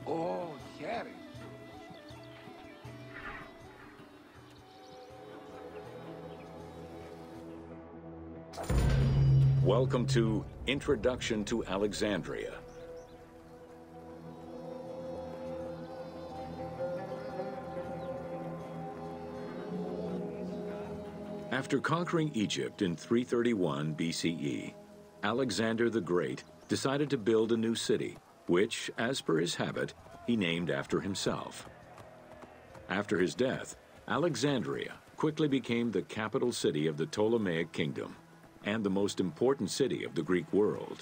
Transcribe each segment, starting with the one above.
Oh, χέρι. Welcome to Introduction to Alexandria. After conquering Egypt in 331 BCE, Alexander the Great decided to build a new city, which, as per his habit, he named after himself. After his death, Alexandria quickly became the capital city of the Ptolemaic kingdom and the most important city of the Greek world.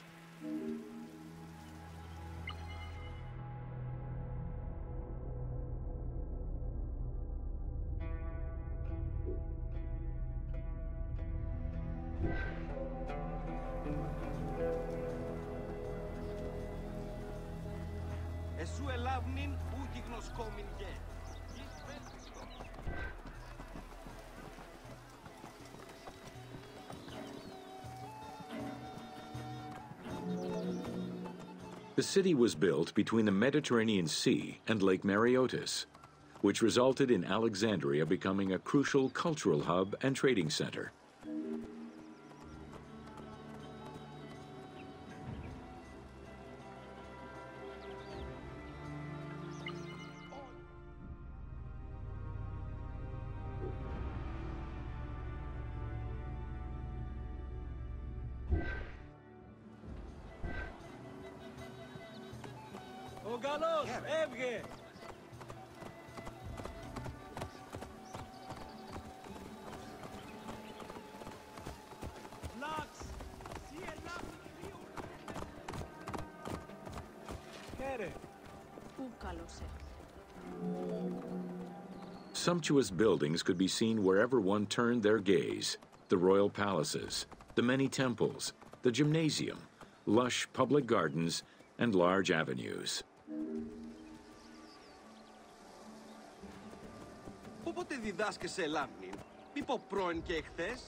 The city was built between the Mediterranean Sea and Lake Mareotis, which resulted in Alexandria becoming a crucial cultural hub and trading center. Sumptuous buildings could be seen wherever one turned their gaze: the royal palaces, the many temples, the gymnasium, lush public gardens, and large avenues. Όποτε διδάσκεσαι σε Λάμνη, μη πω πρώην και εχθές.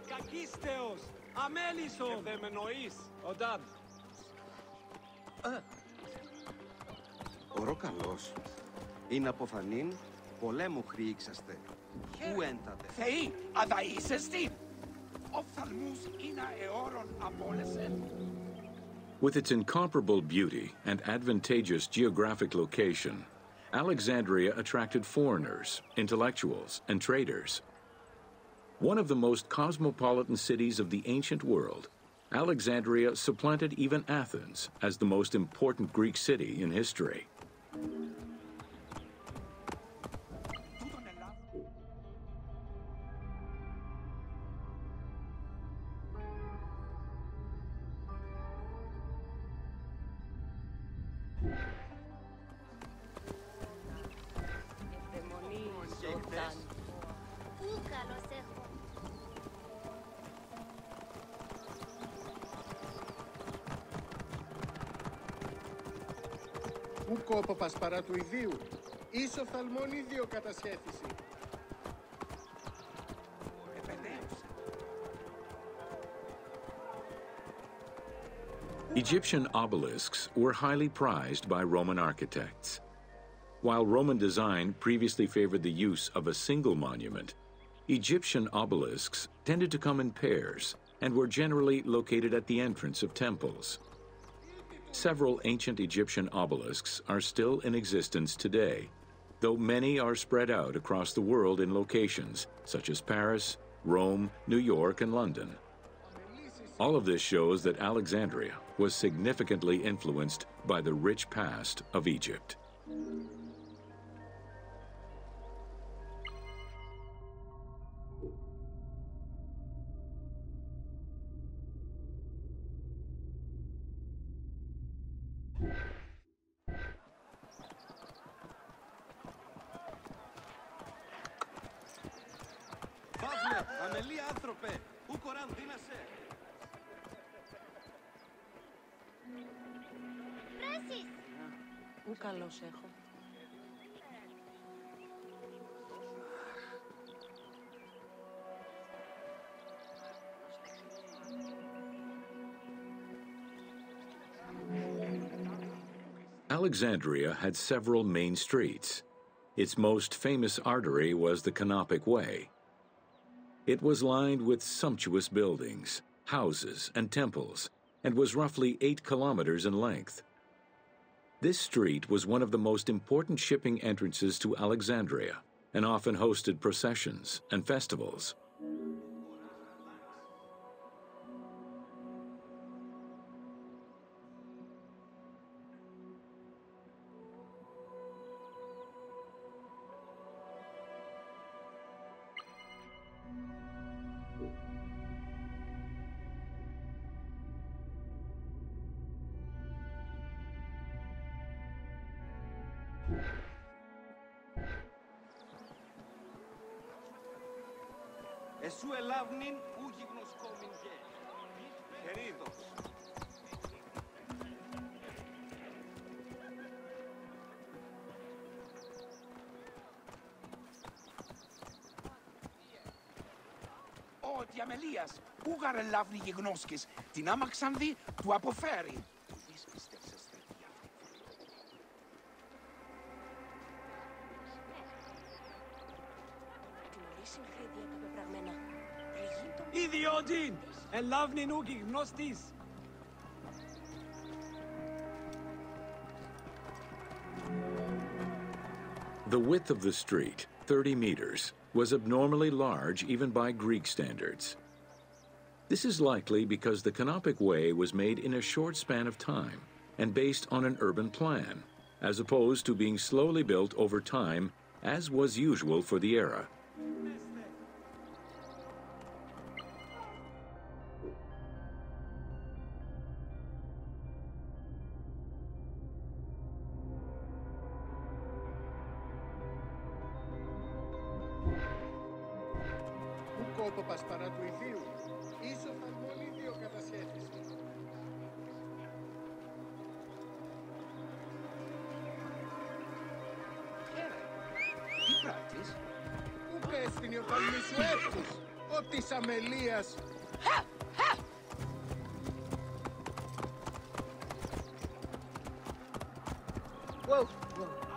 Κακίστεος, αμέλισσον, ευδαιμενοής, οντάν. Ωρό καλός. Είναι αποφανήν, πολέμου χρήξαστε. Πού έντατε. Θεοί, αδαΐσεστη. Οφθαλμούς είναι αιώρων απόλεσεν. With its incomparable beauty and advantageous geographic location, Alexandria attracted foreigners, intellectuals, and traders. One of the most cosmopolitan cities of the ancient world, Alexandria supplanted even Athens as the most important Greek city in history. Πού κόπο πασπαρά του ιδίου, ίσο οφθαλμόν ίδιο κατασχέθηση. Egyptian obelisks were highly prized by Roman architects. While Roman design previously favored the use of a single monument, Egyptian obelisks tended to come in pairs and were generally located at the entrance of temples. Several ancient Egyptian obelisks are still in existence today, though many are spread out across the world in locations such as Paris, Rome, New York, and London. All of this shows that Alexandria was significantly influenced by the rich past of Egypt. Παύλε, αμελή άνθρωπε, ου κοράν δύνασε. Πρέσεις! Ου καλώς έχω. Alexandria had several main streets. Its most famous artery was the Canopic Way. It was lined with sumptuous buildings, houses, and temples, and was roughly 8 kilometers in length. This street was one of the most important shipping entrances to Alexandria and often hosted processions and festivals. Εσού ελάβνην ου γιγνοσκόμην γε. Queridos. Ο Διαμελίας, ούγαρε λάβνη γιγνώσκης, την άμαξαν δει, του αποφέρει. Εις πιστεύσεστε διάφορα. Τιμωρήσει χρήδια τα πεπραγμένα. Ιδιότην, ελάβνην ου γιγνώστης. The width of the street, 30 meters, was abnormally large even by Greek standards. This is likely because the Canopic Way was made in a short span of time and based on an urban plan, as opposed to being slowly built over time, as was usual for the era. Κόποπας παρά του ιδίου, ίσο θαλμολίδιο κατασχέθησε. Τι πράττεις? Ου πες την οφθαλμή σου εύχους, ο της αμελίας.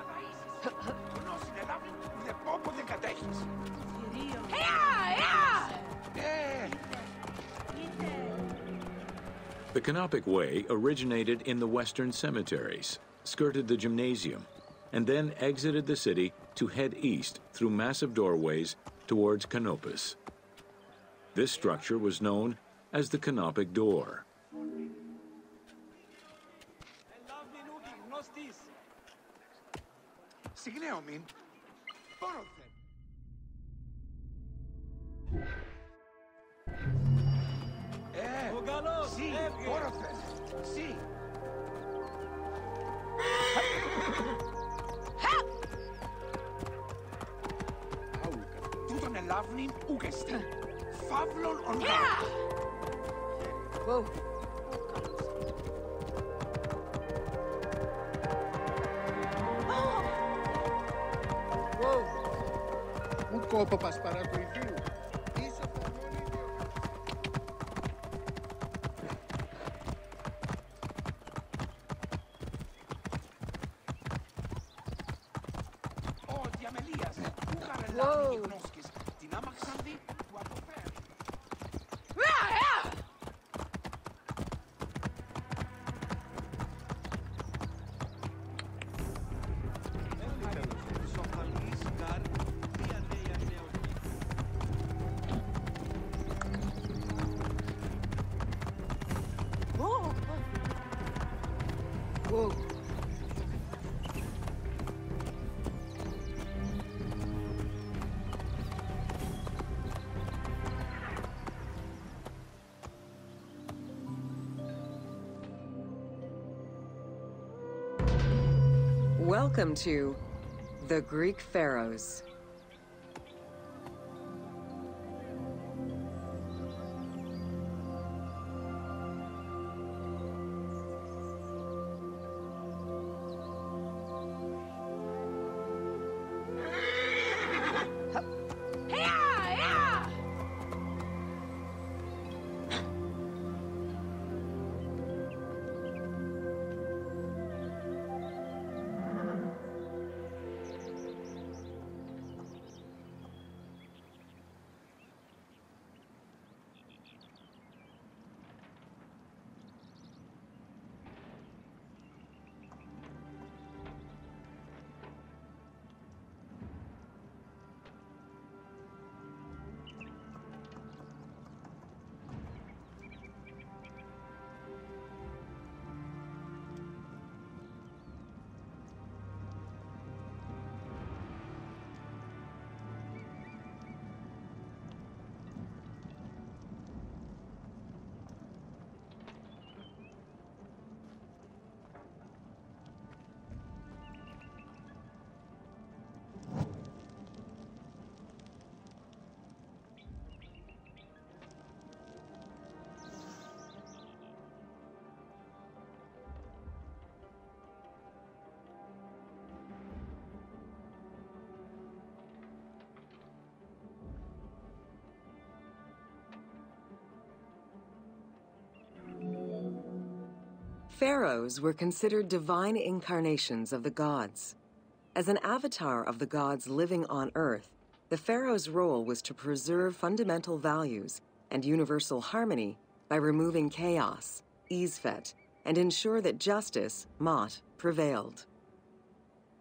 Αδαΐσες, γνώση ελάβνη, δε πόπο δεν κατέχεις. The Canopic Way originated in the western cemeteries, skirted the gymnasium, and then exited the city to head east through massive doorways towards Canopus. This structure was known as the Canopic Door. Ελάβνην ου γιγνώστης. Συγγνώμη, πόροθε. Ο καλός, Sì, έβγε. πόροθε. Sì. Τούτον ελάβνην ούκεστη. Φαύλον ονγά. Ου κόποπας παρά του ιδίου, ίσο θαλμολίδιο. Ο Διαμελίας, ούγαρε λάβνη γιγνώσκης, την άμαξαν δει, του αποφέρει. Της οφθαλμής καρ, δια νέα νέος γη. Whoa. Welcome to the Greek Pharaohs. Pharaohs were considered divine incarnations of the gods. As an avatar of the gods living on Earth, the pharaoh's role was to preserve fundamental values and universal harmony by removing chaos, Izfet, and ensure that justice, Mot, prevailed.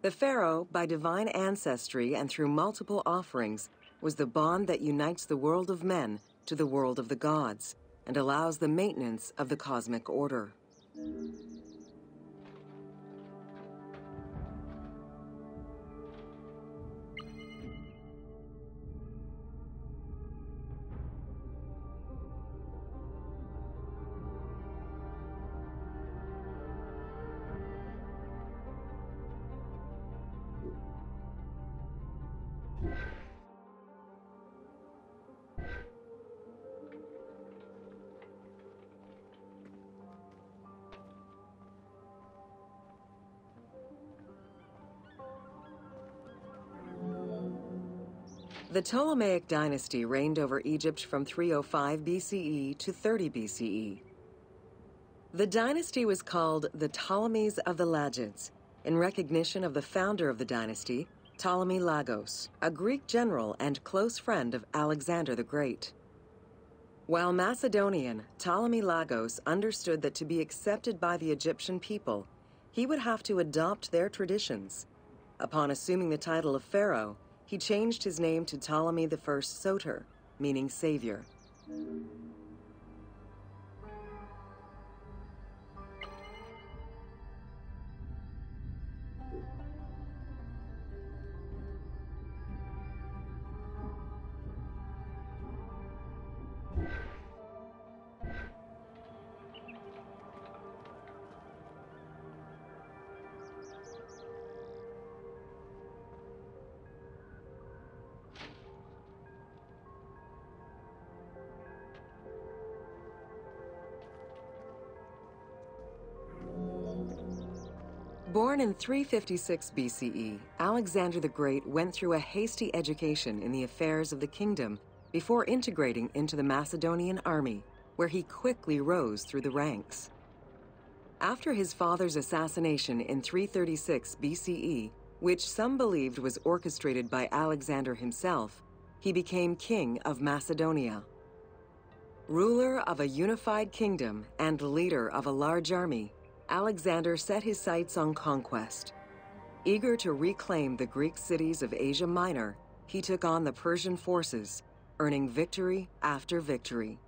The pharaoh, by divine ancestry and through multiple offerings, was the bond that unites the world of men to the world of the gods and allows the maintenance of the cosmic order. The Ptolemaic dynasty reigned over Egypt from 305 BCE to 30 BCE. The dynasty was called the Ptolemies of the Lagids, in recognition of the founder of the dynasty, Ptolemy Lagos, a Greek general and close friend of Alexander the Great. While Macedonian, Ptolemy Lagos understood that to be accepted by the Egyptian people, he would have to adopt their traditions. Upon assuming the title of pharaoh, he changed his name to Ptolemy I Soter, meaning savior. Born in 356 BCE, Alexander the Great went through a hasty education in the affairs of the kingdom before integrating into the Macedonian army, where he quickly rose through the ranks. After his father's assassination in 336 BCE, which some believed was orchestrated by Alexander himself, he became king of Macedonia. Ruler of a unified kingdom and leader of a large army, Alexander set his sights on conquest. Eager to reclaim the Greek cities of Asia Minor, he took on the Persian forces, earning victory after victory.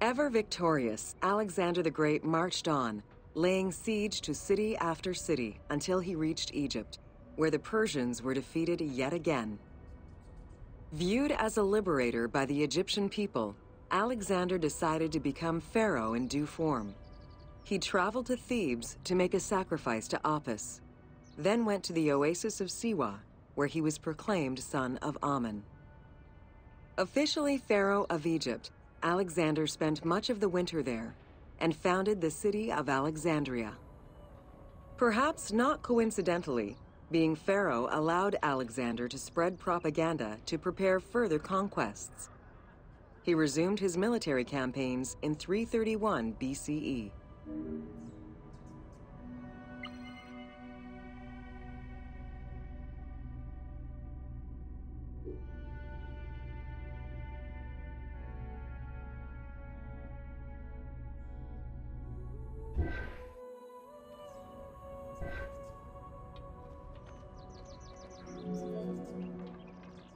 Ever victorious, Alexander the Great marched on, laying siege to city after city until he reached Egypt, where the Persians were defeated yet again. Viewed as a liberator by the Egyptian people, Alexander decided to become pharaoh in due form. He traveled to Thebes to make a sacrifice to Apis, then went to the oasis of Siwa, where he was proclaimed son of Amun. Officially pharaoh of Egypt, Alexander spent much of the winter there and founded the city of Alexandria. Perhaps not coincidentally, being pharaoh allowed Alexander to spread propaganda to prepare further conquests. He resumed his military campaigns in 331 BCE.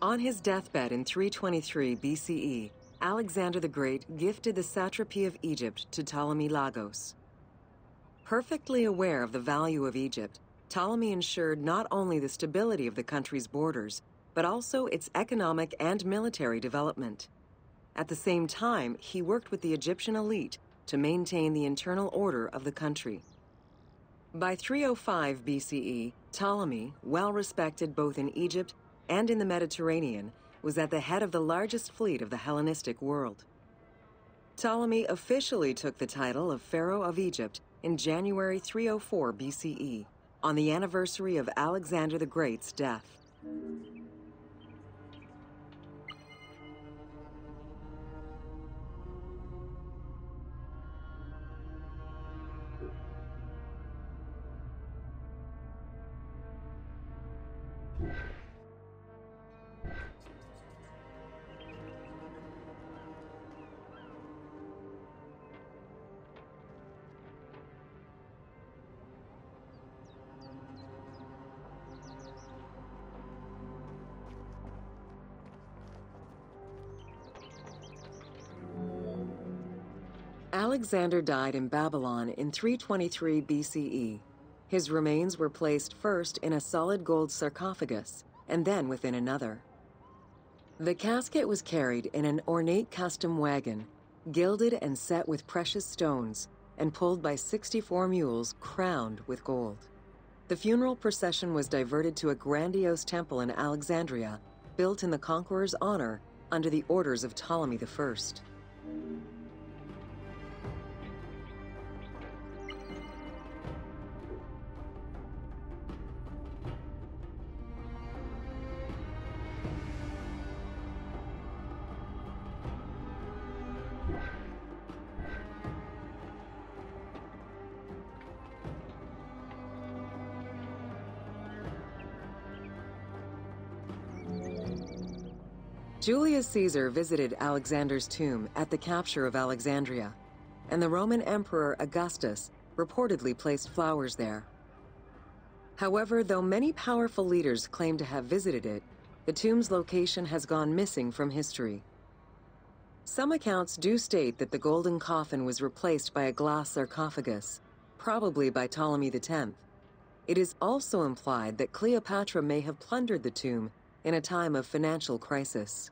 On his deathbed in 323 BCE, Alexander the Great gifted the satrapy of Egypt to Ptolemy Lagos. Perfectly aware of the value of Egypt, Ptolemy ensured not only the stability of the country's borders, but also its economic and military development. At the same time, he worked with the Egyptian elite to maintain the internal order of the country. By 305 BCE, Ptolemy, well respected both in Egypt and in the Mediterranean, was at the head of the largest fleet of the Hellenistic world. Ptolemy officially took the title of Pharaoh of Egypt in January 304 BCE, on the anniversary of Alexander the Great's death. Alexander died in Babylon in 323 BCE. His remains were placed first in a solid gold sarcophagus, and then within another. The casket was carried in an ornate custom wagon, gilded and set with precious stones, and pulled by 64 mules crowned with gold. The funeral procession was diverted to a grandiose temple in Alexandria, built in the conqueror's honor under the orders of Ptolemy I. Julius Caesar visited Alexander's tomb at the capture of Alexandria, and the Roman Emperor Augustus reportedly placed flowers there. However, though many powerful leaders claim to have visited it, the tomb's location has gone missing from history. Some accounts do state that the golden coffin was replaced by a glass sarcophagus, probably by Ptolemy X. It is also implied that Cleopatra may have plundered the tomb in a time of financial crisis.